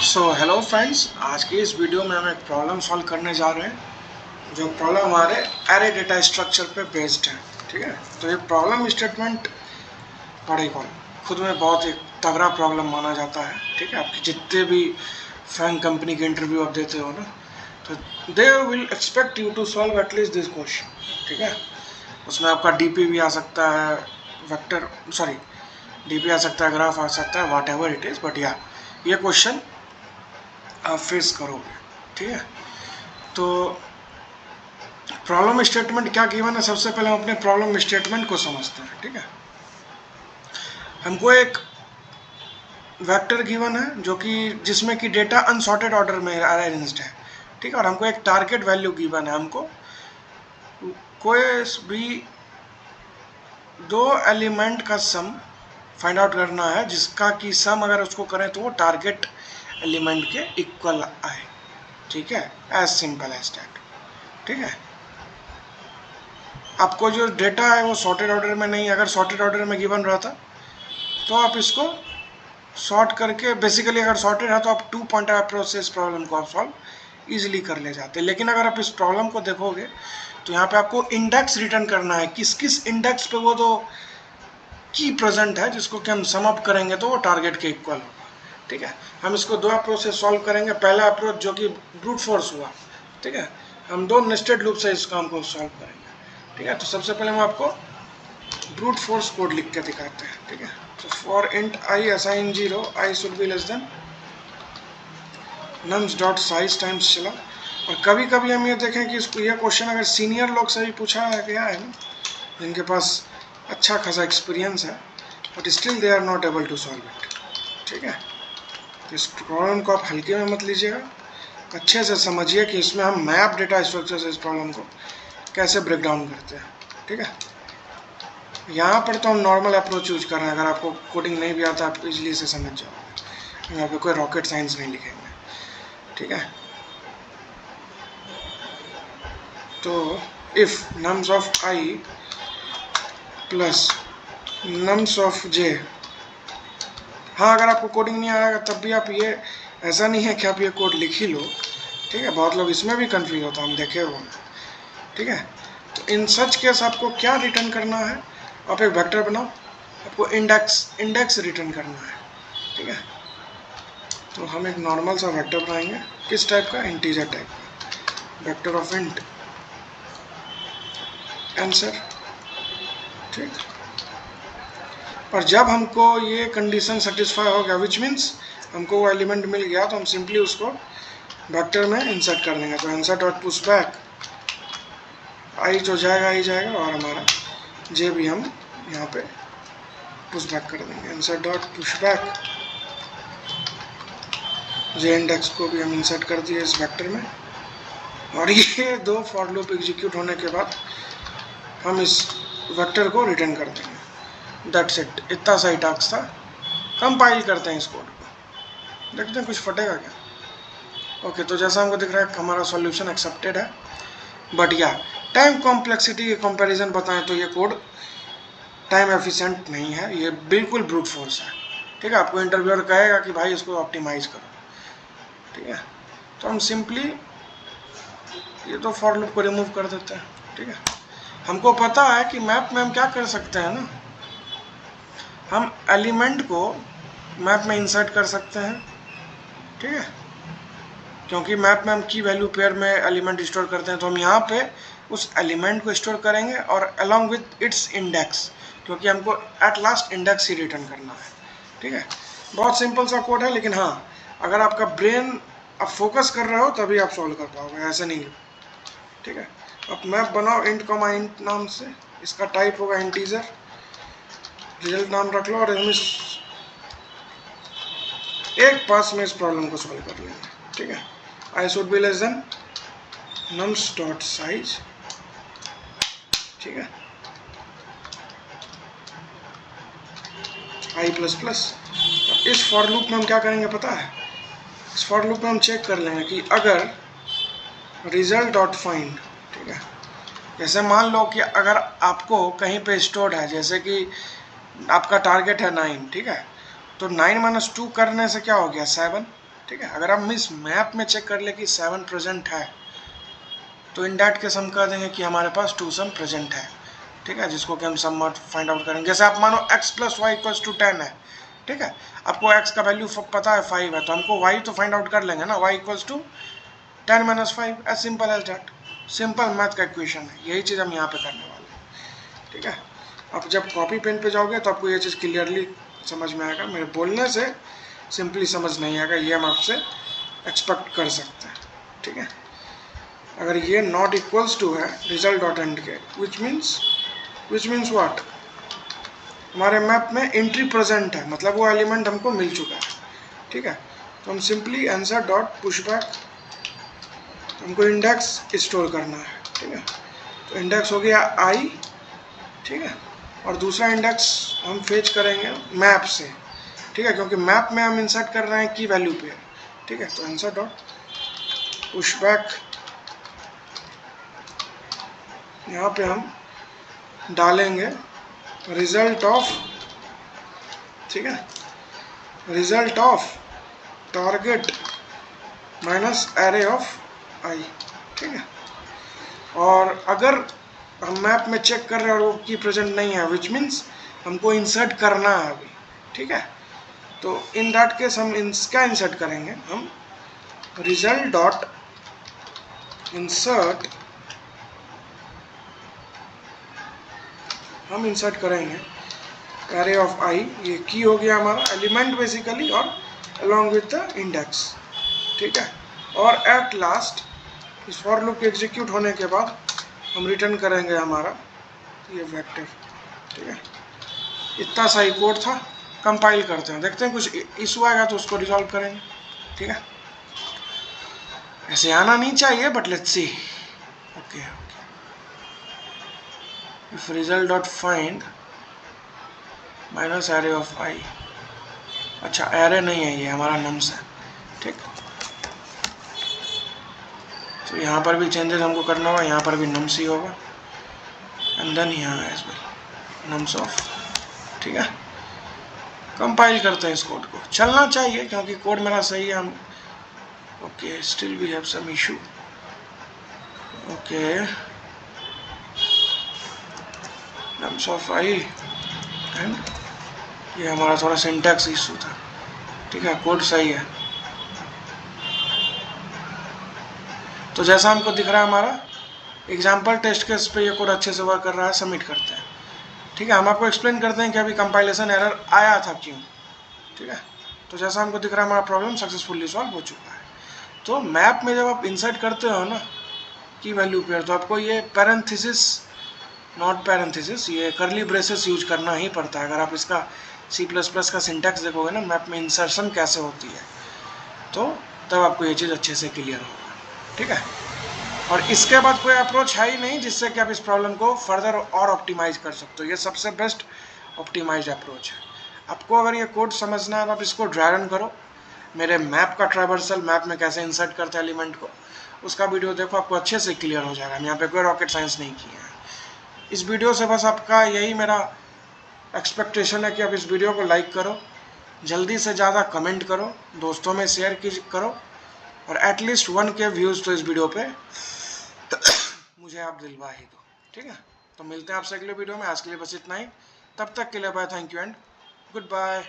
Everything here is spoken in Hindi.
हेलो फ्रेंड्स, आज की इस वीडियो में हम एक प्रॉब्लम सॉल्व करने जा रहे हैं जो प्रॉब्लम हमारे एरे डेटा स्ट्रक्चर पे बेस्ड है। ठीक है, तो ये प्रॉब्लम स्टेटमेंट बड़े खुद में बहुत एक तगड़ा प्रॉब्लम माना जाता है। ठीक है, आपके जितने भी फैंग कंपनी के इंटरव्यू आप देते हो ना, तो they will expect you to solve at least this question. ठीक है, उसमें आपका डीपी भी आ सकता है, वेक्टर सॉरी डीपी आ सकता है, ग्राफ आ सकता है, what ever it is, but या ये क्वेश्चन आप फेस करोगे। ठीक है, तो प्रॉब्लम स्टेटमेंट क्या गिवन है, सबसे पहले हम अपने प्रॉब्लम स्टेटमेंट को समझते हैं। ठीक है, हमको एक वेक्टर गिवन है जो कि जिसमें कि डेटा अनसॉर्टेड ऑर्डर में अरेंज्ड है। ठीक है, और हमको एक टारगेट वैल्यू गिवन है, हमको कोई भी दो एलिमेंट का सम फाइंड आउट करना है जिसका कि सम अगर उसको करें तो वो टारगेट एलिमेंट के इक्वल आए। ठीक है, एज सिंपल एज दैट। ठीक है, आपको जो डेटा है वो सॉर्टेड ऑर्डर में नहीं, अगर सॉर्टेड ऑर्डर में गिवन रहता तो आप इसको सॉर्ट करके, बेसिकली अगर सॉर्टेड है तो आप 2 पॉइंटर अप्रोच से इस प्रॉब्लम को आप सॉल्व इजीली कर ले जाते। लेकिन अगर आप इस प्रॉब्लम को देखोगे तो यहाँ पे आपको इंडेक्स रिटर्न करना है, किस किस इंडेक्स पे वो तो की प्रेजेंट है जिसको कि हम सम अप करेंगे तो वो टारगेट के इक्वल होगा। ठीक है, हम इसको दो अप्रोच से सॉल्व करेंगे। पहला अप्रोच जो कि ब्रूट फोर्स हुआ। ठीक है, हम दो नेस्टेड लूप से इस काम को सॉल्व करेंगे। ठीक है, तो सबसे पहले हम आपको ब्रूट फोर्स कोड लिख के दिखाते हैं। ठीक है, तो for int I assign 0, I should be less than nums dot size times चला। और कभी कभी हम ये देखें कि इसको ये क्वेश्चन अगर सीनियर लोग से भी पूछा गया है ना, जिनके पास अच्छा खासा एक्सपीरियंस है, but still they are not able to solve it. ठीक है, तो इस प्रॉब्लम को आप हल्के में मत लीजिएगा, अच्छे से समझिए कि इसमें हम मैप डेटा स्ट्रक्चर से इस प्रॉब्लम को कैसे ब्रेक डाउन करते हैं। ठीक है, यहाँ पर तो हम नॉर्मल अप्रोच यूज कर रहे हैं, अगर आपको कोडिंग नहीं भी आता आप इजीली से समझ जाओगे, यहाँ पे कोई रॉकेट साइंस नहीं लिखेंगे। ठीक है, तो if nums of I plus nums of J, हाँ अगर आपको कोडिंग नहीं आएगा तब भी आप ये, ऐसा नहीं है कि आप ये कोड लिख ही लो। ठीक है, बहुत लोग इसमें भी कंफ्यूज होता है, हम देखे हुए हैं। ठीक है, तो इन सच केस आपको क्या रिटर्न करना है, आप एक वेक्टर बनाओ, आपको इंडेक्स रिटर्न करना है। ठीक है, तो हम एक नॉर्मल सा वेक्टर बनाएंगे, किस टाइप का, इंटीजर टाइप का, वेक्टर ऑफ इंट आंसर। ठीक, और जब हमको ये कंडीशन सेटिस्फाई हो गया, विच मीन्स हमको वो एलिमेंट मिल गया, तो हम सिंपली उसको वेक्टर में इंसर्ट कर देंगे। तो इंसर्ट डॉट पुश बैक, आई जो जाएगा आई जाएगा, और हमारा जे भी हम यहाँ पे पुश बैक कर देंगे। इंसर्ट डॉट पुश बैक, जे इंडेक्स को भी हम इंसर्ट कर दिए इस वेक्टर में, और ये दो फॉर लूप एग्जीक्यूट होने के बाद हम इस वेक्टर को रिटर्न कर देंगे। दैट्स इट, इतना सही टास्क था। कंपाइल करते हैं इस कोड को, देखते हैं कुछ फटेगा क्या। ओके, तो जैसा हमको दिख रहा है हमारा सॉल्यूशन एक्सेप्टेड है, बट या टाइम कॉम्प्लेक्सिटी के कंपैरिजन बताएं तो ये कोड टाइम एफिशिएंट नहीं है, ये बिल्कुल ब्रूट फोर्स है। ठीक है, आपको इंटरव्यूअर कहेगा कि भाई इसको ऑप्टिमाइज करो। ठीक है, तो हम सिंपली ये तो फॉर लूप को रिमूव कर देते हैं। ठीक है, हमको पता है कि मैप में हम क्या कर सकते हैं ना, हम एलिमेंट को मैप में इंसर्ट कर सकते हैं। ठीक है, क्योंकि मैप में हम की वैल्यू पेयर में एलिमेंट स्टोर करते हैं, तो हम यहाँ पे उस एलिमेंट को स्टोर करेंगे और अलॉन्ग विथ इट्स इंडेक्स, क्योंकि हमको at last index he return करना है। ठीक है, बहुत सिंपल सा कोड है, लेकिन हाँ अगर आपका ब्रेन आप फोकस कर रहे हो तभी आप सॉल्व कर पाओगे, ऐसे नहीं। ठीक है, आप मैप बनाओ इंट कॉमा इंट नाम से, इसका टाइप होगा इंटीजर, रिजल्ट नाम रख लो, और हम इस एक पास में इस प्रॉब्लम को सॉल्व कर लेंगे। ठीक है, I should be less than nums dot size. ठीक है, आई प्लस प्लस। इस फॉर लूप में हम क्या करेंगे पता है, इस फॉर लूप में हम चेक कर लेंगे कि अगर रिजल्ट डॉट फाइंड, ठीक है, जैसे मान लो कि अगर आपको कहीं पे स्टोर्ड है, जैसे कि आपका टारगेट है 9, ठीक है, तो 9 - 2 करने से क्या हो गया 7। ठीक है। अगर हम इस मैप में चेक कर ले कि 7 प्रेजेंट है तो इन दैट केस हम कह देंगे कि हमारे पास 2 सम प्रेजेंट है, ठीक है, जिसको कि हम सम फाइंड आउट करेंगे। जैसे आप मानो x + y = 10 है, ठीक है, आपको x का वैल्यू पता है 5 है, तो हमको y तो फाइंड आउट कर लेंगे ना, y = 10 - 5, as simple as that. Simple math का इक्वेशन है, यही चीज़ हम यहाँ पे करने वाले हैं, ठीक है। आप जब कॉपी पेन पे जाओगे तो आपको ये चीज़ क्लियरली समझ में आएगा, मेरे बोलने से सिंपली समझ नहीं आएगा, ये हम आपसे एक्सपेक्ट कर सकते हैं, ठीक है। अगर ये नॉट इक्वल्स टू है रिजल्ट डॉट एंड के, विच मीन्स व्हाट, हमारे मैप में एंट्री प्रेजेंट है, मतलब वो एलिमेंट हमको मिल चुका है, ठीक है। तो हम सिंपली आंसर डॉट पुशबैक, हमको इंडेक्स स्टोर करना है, ठीक है। तो इंडेक्स हो गया i, ठीक है, और दूसरा इंडेक्स हम फेच करेंगे मैप से, ठीक है, क्योंकि मैप में हम इंसर्ट कर रहे हैं की वैल्यू पे, ठीक है। तो आंसर डॉट पुशबैक, यहाँ पे हम डालेंगे रिजल्ट ऑफ, ठीक है, result of target minus array of I, ठीक है। और अगर हम मैप में चेक कर रहे हैं और वो की प्रेजेंट नहीं है, विच मीन्स हमको इंसर्ट करना है अभी, ठीक है। तो इन दैट केस हम क्या इंसर्ट करेंगे, हम रिजल्ट डॉट इंसर्ट, हम इंसर्ट करेंगे एरे ऑफ आई, ये की हो गया हमारा एलिमेंट बेसिकली, और अलॉन्ग विद द इंडेक्स, ठीक है। और एट लास्ट इस फॉर लूप के एग्जीक्यूट होने के बाद हम रिटर्न करेंगे हमारा ये वेक्टर, ठीक है। इतना सही कोड था, कंपाइल करते हैं, देखते हैं कुछ इशू आएगा तो उसको रिजॉल्व करेंगे, ठीक है। ऐसे आना नहीं चाहिए, but let's see. Okay, if result dot find minus array of I, अच्छा एरे नहीं है, ये हमारा नम्स है, ठीक। तो यहाँ पर भी चेंजेस हमको करना होगा, यहाँ पर भी नम्स ही होगा, एंड देन यहाँ एज वेल नम्स ऑफ, ठीक है। कंपाइल करते हैं इस कोड को, चलना चाहिए क्योंकि कोड मेरा सही है। हम okay, still we have some issue, okay, नम्स ऑफ आई, एंड ये हमारा थोड़ा सिंटैक्स इशू था, ठीक है। कोड सही है, तो जैसा हमको दिख रहा है हमारा एग्जाम्पल टेस्ट केस पे ये कोड अच्छे से वर्क कर रहा है। सबमिट करते हैं, ठीक है। हम आपको एक्सप्लेन करते हैं कि अभी कंपाइलेशन एरर आया था क्यों, ठीक है। तो जैसा हमको दिख रहा है हमारा प्रॉब्लम सक्सेसफुली सॉल्व हो चुका है। तो मैप में जब आप इंसर्ट करते हो ना की वैल्यू पेयर, तो आपको ये पैरेंथेसिस, नॉट पैरेंथेसिस, ये करली ब्रेसेस यूज करना ही पड़ता है। अगर आप इसका C++ का सिंटैक्स देखोगे ना, मैप में इंसर्शन कैसे होती है, तो तब आपको ये चीज़ अच्छे से क्लियर होगा, ठीक है। और इसके बाद कोई अप्रोच है ही नहीं जिससे कि आप इस प्रॉब्लम को फर्दर और ऑप्टिमाइज कर सकते हो। ये सबसे बेस्ट ऑप्टिमाइज अप्रोच है। आपको अगर ये कोड समझना है तो आप इसको ड्रैग एंड करो, मेरे मैप का ट्रावर्सल, मैप में कैसे इंसर्ट करते हैं एलिमेंट को, उसका वीडियो देखो, आपको अच्छे से क्लियर हो जाएगा। यहाँ पे कोई रॉकेट साइंस नहीं किया है। इस वीडियो से बस आपका यही मेरा एक्सपेक्टेशन है कि आप इस वीडियो को लाइक करो, जल्दी से ज़्यादा कमेंट करो, दोस्तों में शेयर करो, और एटलीस्ट 1 के व्यूज़ तो इस वीडियो पे मुझे आप दिलवा ही दो, ठीक है। तो मिलते हैं आपसे अगले वीडियो में, आज के लिए बस इतना ही, तब तक के लिए bye, thank you and good bye.